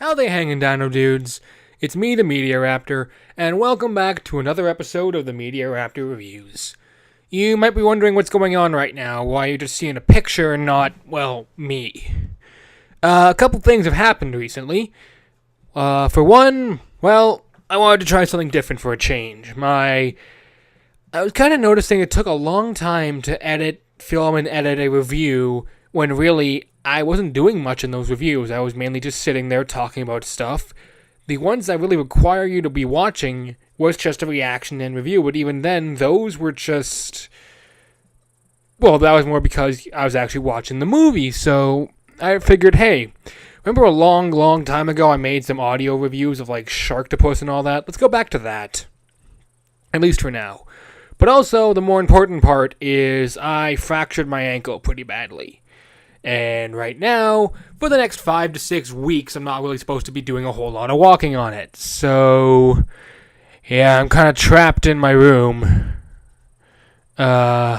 How they hangin' dino dudes? It's me, the Media Raptor, and welcome back to another episode of the Media Raptor Reviews. You might be wondering what's going on right now, why you're just seeing a picture and not, well, me. A couple things have happened recently. For one, well, I wanted to try something different for a change. I was kind of noticing it took a long time to film and edit a review when really I wasn't doing much in those reviews. I was mainly just sitting there talking about stuff. The ones that really require you to be watching was just a reaction and review, but even then, those were just... Well, that was more because I was actually watching the movie, so I figured, hey, remember a long, long time ago I made some audio reviews of, like, Sharktopus and all that? Let's go back to that. At least for now. But also, the more important part is I fractured my ankle pretty badly. And right now, for the next 5 to 6 weeks, I'm not really supposed to be doing a whole lot of walking on it. So, yeah, I'm kind of trapped in my room. Yeah,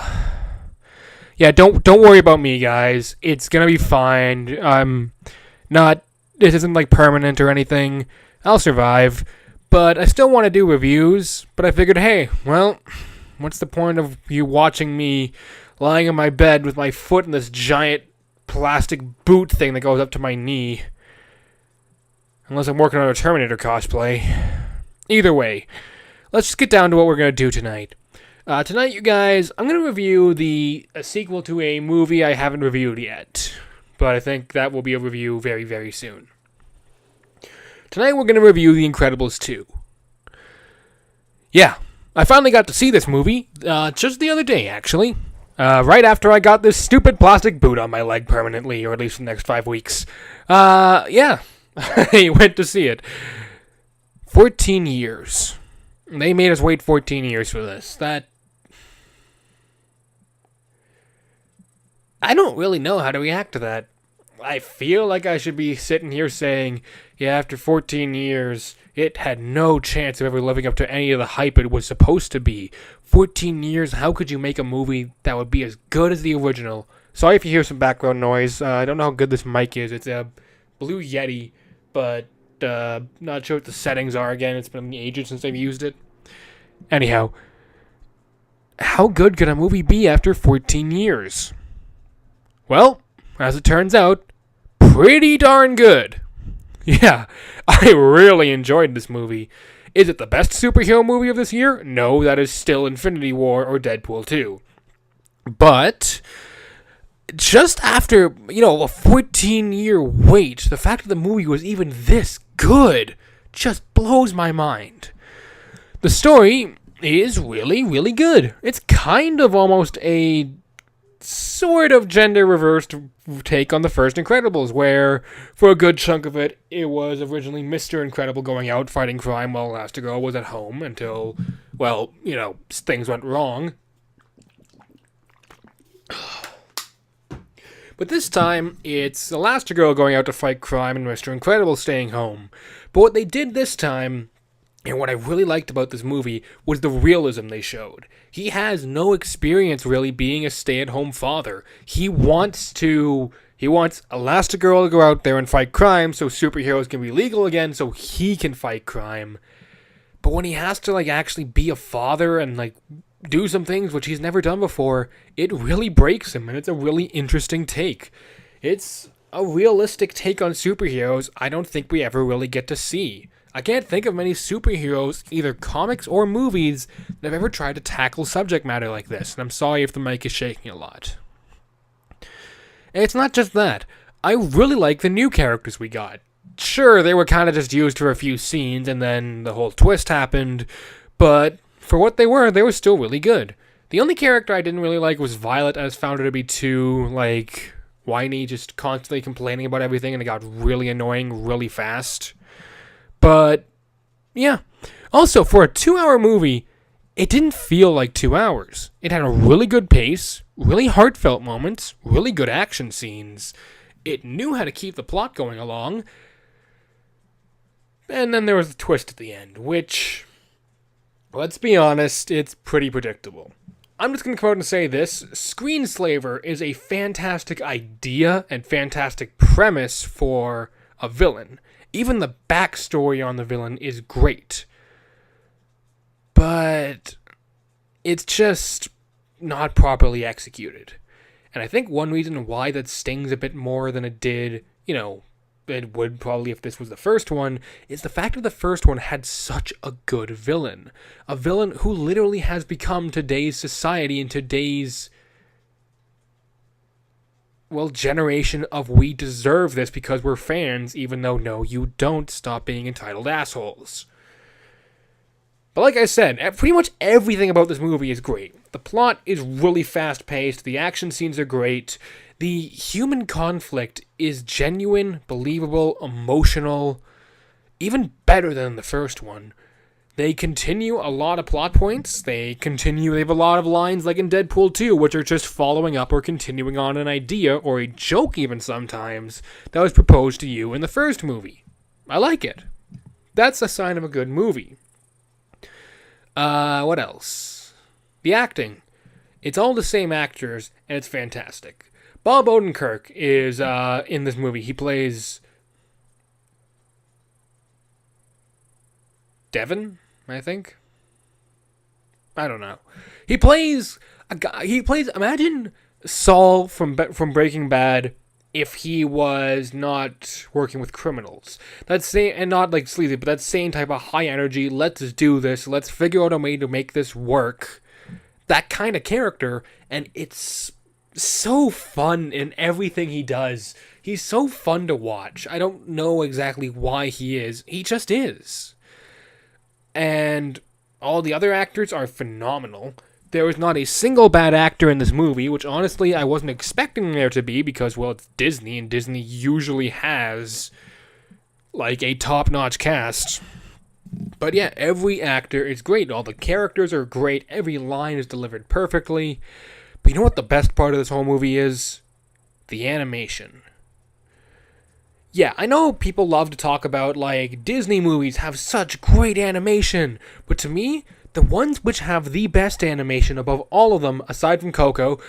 don't worry about me, guys. It's gonna be fine. This isn't like permanent or anything. I'll survive. But I still want to do reviews. But I figured, hey, well, what's the point of you watching me lying in my bed with my foot in this giant plastic boot thing that goes up to my knee? Unless I'm working on a Terminator cosplay. Either way, let's just get down to what we're going to do tonight. Tonight, you guys, I'm going to review a sequel to a movie I haven't reviewed yet. But I think that will be a review very, very soon. Tonight, we're going to review The Incredibles 2. Yeah, I finally got to see this movie just the other day, actually. Right after I got this stupid plastic boot on my leg permanently, or at least for the next 5 weeks. Yeah, I went to see it. 14 years. They made us wait 14 years for this. I don't really know how to react to that. I feel like I should be sitting here saying, yeah, after 14 years, it had no chance of ever living up to any of the hype it was supposed to be. 14 years, how could you make a movie that would be as good as the original? Sorry if you hear some background noise. I don't know how good this mic is. It's a Blue Yeti, but not sure what the settings are again. It's been ages since I've used it. Anyhow, how good could a movie be after 14 years? Well, as it turns out, pretty darn good. Yeah, I really enjoyed this movie. Is it the best superhero movie of this year? No, that is still Infinity War or Deadpool 2. But just after, a 14-year wait, the fact that the movie was even this good just blows my mind. The story is really, really good. It's kind of almost a sort of gender reversed take on the first Incredibles, where for a good chunk of it, it was originally Mr. Incredible going out fighting crime while Elastigirl was at home until, well, things went wrong. But this time, it's Elastigirl going out to fight crime and Mr. Incredible staying home. But what they did this time, and what I really liked about this movie, was the realism they showed. He has no experience really being a stay-at-home father. He wants Elastigirl to go out there and fight crime so superheroes can be legal again so he can fight crime. But when he has to actually be a father and do some things which he's never done before, it really breaks him, and it's a really interesting take. It's a realistic take on superheroes I don't think we ever really get to see. I can't think of many superheroes, either comics or movies, that have ever tried to tackle subject matter like this, and I'm sorry if the mic is shaking a lot. And it's not just that. I really like the new characters we got. Sure, they were kind of just used for a few scenes, and then the whole twist happened, but for what they were still really good. The only character I didn't really like was Violet. I just found her to be too, whiny, just constantly complaining about everything, and it got really annoying really fast. But, yeah. Also, for a 2-hour movie, it didn't feel like 2 hours. It had a really good pace, really heartfelt moments, really good action scenes. It knew how to keep the plot going along. And then there was a twist at the end, which, let's be honest, it's pretty predictable. I'm just going to come out and say this. Screenslaver is a fantastic idea and fantastic premise for a villain. Even the backstory on the villain is great. But it's just not properly executed. And I think one reason why that stings a bit more than it did, it would probably if this was the first one, is the fact that the first one had such a good villain. A villain who literally has become today's society and today's, generation of we deserve this because we're fans, even though, no, you don't. Stop being entitled assholes. But like I said, pretty much everything about this movie is great. The plot is really fast-paced, the action scenes are great, the human conflict is genuine, believable, emotional, even better than the first one. They continue a lot of plot points, they have a lot of lines like in Deadpool 2, which are just following up or continuing on an idea, or a joke even sometimes, that was proposed to you in the first movie. I like it. That's a sign of a good movie. What else? The acting. It's all the same actors, and it's fantastic. Bob Odenkirk is in this movie. He plays Devin, I think. I don't know. He plays a guy. Imagine Saul from Breaking Bad if he was not working with criminals. And not like sleazy, but that same type of high energy, let's do this, let's figure out a way to make this work. That kind of character, and it's so fun in everything he does. He's so fun to watch. I don't know exactly why he is. He just is. And all the other actors are phenomenal. There was not a single bad actor in this movie, which honestly I wasn't expecting there to be because, it's Disney, and Disney usually has, a top-notch cast. But yeah, every actor is great. All the characters are great. Every line is delivered perfectly. But you know what the best part of this whole movie is? The animation. Yeah, I know people love to talk about, Disney movies have such great animation. But to me, the ones which have the best animation above all of them, aside from Coco,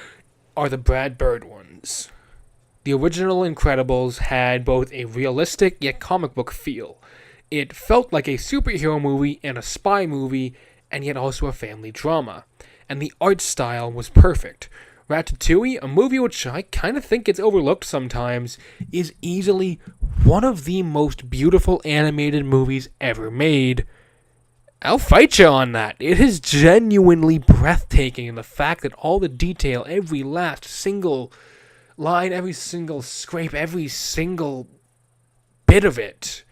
are the Brad Bird ones. The original Incredibles had both a realistic yet comic book feel. It felt like a superhero movie and a spy movie, and yet also a family drama. And the art style was perfect. Ratatouille, a movie which I kind of think gets overlooked sometimes, is easily one of the most beautiful animated movies ever made. I'll fight you on that. It is genuinely breathtaking in the fact that all the detail, every last single line, every single scrape, every single bit of it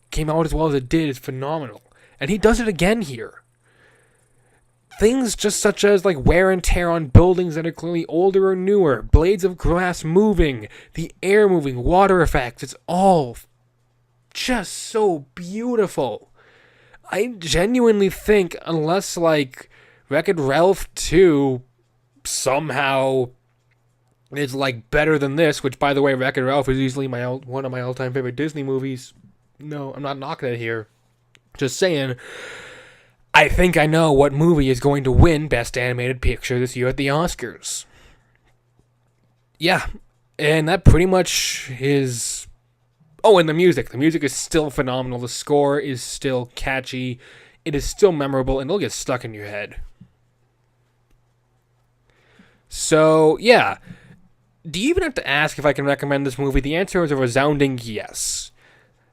came out as well as it did is phenomenal. And he does it again here. Things just such as wear and tear on buildings that are clearly older or newer, blades of grass moving, the air moving, water effects, it's all just so beautiful. I genuinely think unless Wreck-It Ralph 2 somehow is better than this, which by the way, Wreck-It Ralph is easily one of my all-time favorite Disney movies. No, I'm not knocking it here. Just saying, I think I know what movie is going to win Best Animated Picture this year at the Oscars. Yeah, and that pretty much is... Oh, and the music. The music is still phenomenal. The score is still catchy. It is still memorable, and it'll get stuck in your head. So, yeah. Do you even have to ask if I can recommend this movie? The answer is a resounding yes.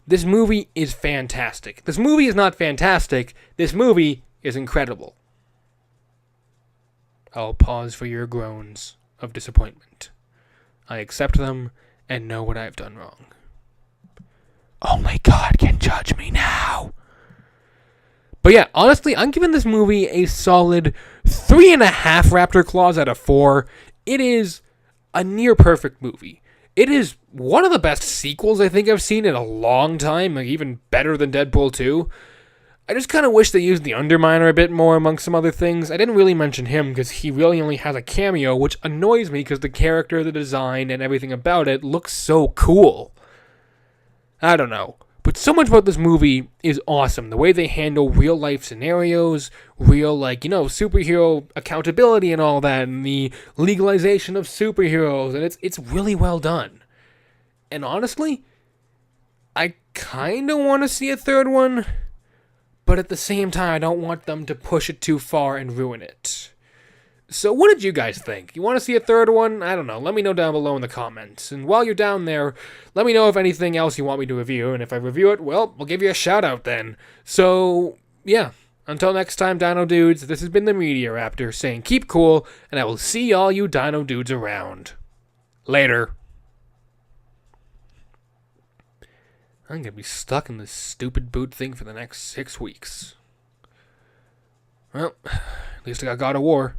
This movie is fantastic. This movie is not fantastic. This movie is incredible. I'll pause for your groans of disappointment. I accept them and know what I have done wrong. Only God can judge me now. But yeah, honestly, I'm giving this movie a solid 3.5 Raptor Claws out of 4. It is a near perfect movie. It is one of the best sequels I think I've seen in a long time, even better than Deadpool 2. I just kind of wish they used the Underminer a bit more amongst some other things. I didn't really mention him because he really only has a cameo, which annoys me because the character, the design, and everything about it looks so cool. I don't know. But so much about this movie is awesome. The way they handle real life scenarios, real, superhero accountability and all that, and the legalization of superheroes, and it's really well done. And honestly, I kind of want to see a third one, but at the same time, I don't want them to push it too far and ruin it. So what did you guys think? You want to see a third one? I don't know. Let me know down below in the comments. And while you're down there, let me know if anything else you want me to review. And if I review it, well, I'll give you a shout out then. So, yeah. Until next time, Dino Dudes, this has been the Media Raptor saying keep cool, and I will see all you Dino Dudes around. Later. I'm gonna be stuck in this stupid boot thing for the next 6 weeks. Well, at least I got God of War.